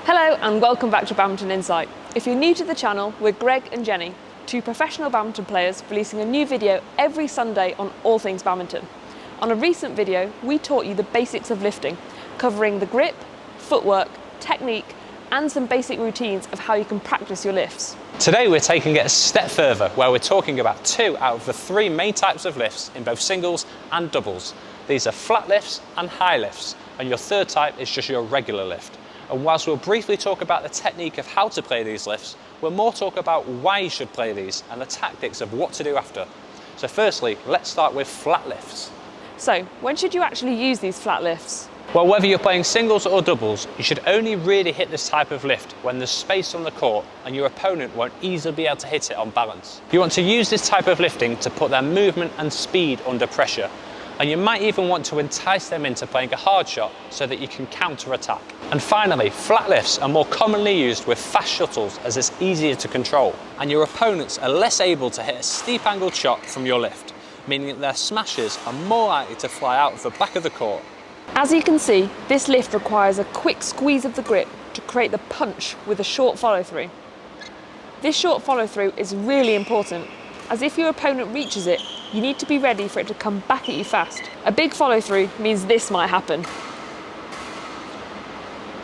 Hello and welcome back to Badminton Insight. If you're new to the channel, we're Greg and Jenny, two professional badminton players releasing a new video every Sunday on all things badminton. On a recent video, we taught you the basics of lifting, covering the grip, footwork, technique, and some basic routines of how you can practice your lifts. Today we're taking it a step further, where we're talking about two out of the three main types of lifts in both singles and doubles. These are flat lifts and high lifts, and your third type is just your regular lift. And whilst we'll briefly talk about the technique of how to play these lifts, we'll more talk about why you should play these and the tactics of what to do after. So firstly, let's start with flat lifts. So, when should you actually use these flat lifts? Well, whether you're playing singles or doubles, you should only really hit this type of lift when there's space on the court and your opponent won't easily be able to hit it on balance. You want to use this type of lifting to put their movement and speed under pressure. And you might even want to entice them into playing a hard shot so that you can counter-attack. And finally, flat lifts are more commonly used with fast shuttles as it's easier to control, and your opponents are less able to hit a steep angled shot from your lift, meaning that their smashes are more likely to fly out of the back of the court. As you can see, this lift requires a quick squeeze of the grip to create the punch with a short follow-through. This short follow-through is really important, as if your opponent reaches it, you need to be ready for it to come back at you fast. A big follow-through means this might happen.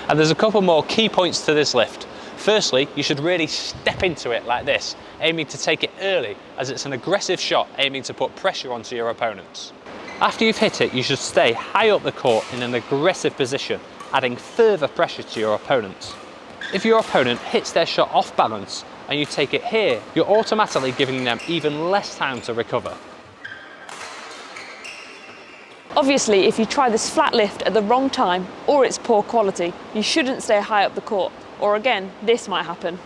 And there's a couple more key points to this lift. Firstly, you should really step into it like this, aiming to take it early, as it's an aggressive shot aiming to put pressure onto your opponents. After you've hit it, you should stay high up the court in an aggressive position, adding further pressure to your opponents. If your opponent hits their shot off balance and you take it here, you're automatically giving them even less time to recover. Obviously, if you try this flat lift at the wrong time or it's poor quality, you shouldn't stay high up the court, or again, this might happen.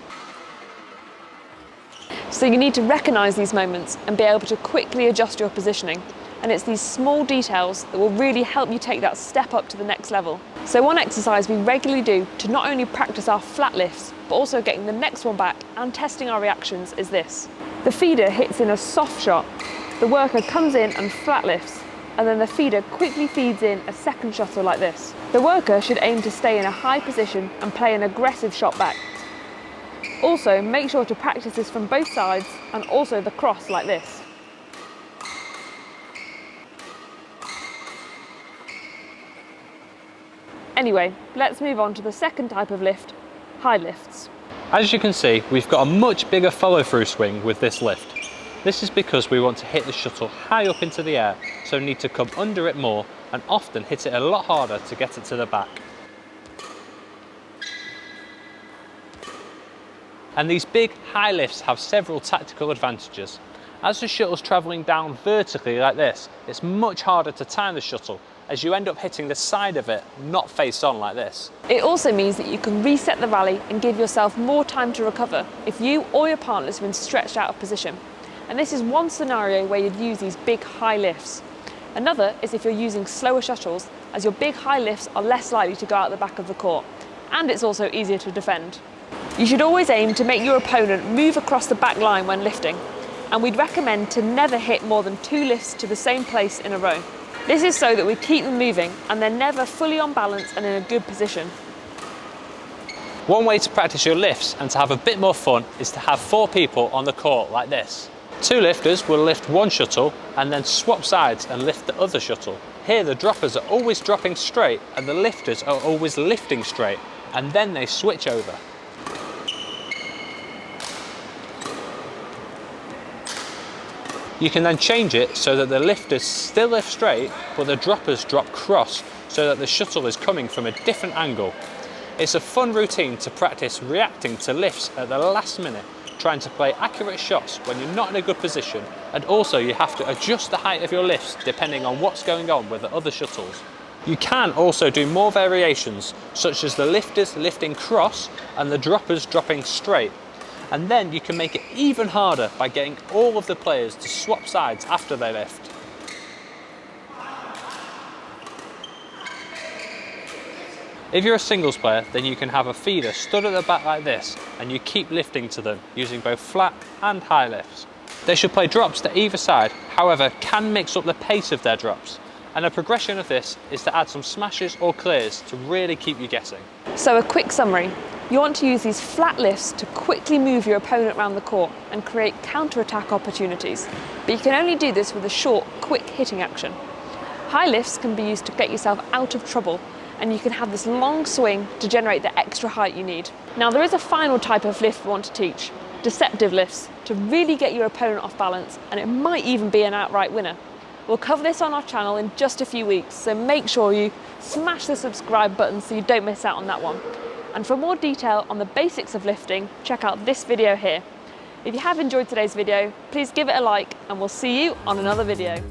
So you need to recognise these moments and be able to quickly adjust your positioning. And it's these small details that will really help you take that step up to the next level. So one exercise we regularly do to not only practice our flat lifts, but also getting the next one back and testing our reactions is this. The feeder hits in a soft shot, the worker comes in and flat lifts, and then the feeder quickly feeds in a second shuttle like this. The worker should aim to stay in a high position and play an aggressive shot back. Also, make sure to practice this from both sides and also the cross like this. Anyway, let's move on to the second type of lift, high lifts. As you can see, we've got a much bigger follow-through swing with this lift. This is because we want to hit the shuttle high up into the air, so we need to come under it more and often hit it a lot harder to get it to the back. And these big high lifts have several tactical advantages. As the shuttle's travelling down vertically like this, it's much harder to time the shuttle, as you end up hitting the side of it, not face on like this. It also means that you can reset the rally and give yourself more time to recover if you or your partner's been stretched out of position. And this is one scenario where you'd use these big high lifts. Another is if you're using slower shuttles, as your big high lifts are less likely to go out the back of the court, and it's also easier to defend. You should always aim to make your opponent move across the back line when lifting, and we'd recommend to never hit more than 2 lifts to the same place in a row. This is so that we keep them moving and they're never fully on balance and in a good position. One way to practice your lifts and to have a bit more fun is to have 4 people on the court like this. 2 lifters will lift one shuttle and then swap sides and lift the other shuttle. Here the droppers are always dropping straight and the lifters are always lifting straight, and then they switch over. You can then change it so that the lifters still lift straight, but the droppers drop cross so that the shuttle is coming from a different angle. It's a fun routine to practice reacting to lifts at the last minute, trying to play accurate shots when you're not in a good position, and also you have to adjust the height of your lifts depending on what's going on with the other shuttles. You can also do more variations, such as the lifters lifting cross and the droppers dropping straight. And then you can make it even harder by getting all of the players to swap sides after they lift. If you're a singles player, then you can have a feeder stood at the back like this, and you keep lifting to them using both flat and high lifts. They should play drops to either side, however, can mix up the pace of their drops. And a progression of this is to add some smashes or clears to really keep you guessing. So a quick summary. You want to use these flat lifts to quickly move your opponent around the court and create counter-attack opportunities. But you can only do this with a short, quick hitting action. High lifts can be used to get yourself out of trouble, and you can have this long swing to generate the extra height you need. Now there is a final type of lift we want to teach, deceptive lifts, to really get your opponent off balance, and it might even be an outright winner. We'll cover this on our channel in just a few weeks, so make sure you smash the subscribe button so you don't miss out on that one. And for more detail on the basics of lifting, check out this video here. If you have enjoyed today's video, please give it a like, and we'll see you on another video.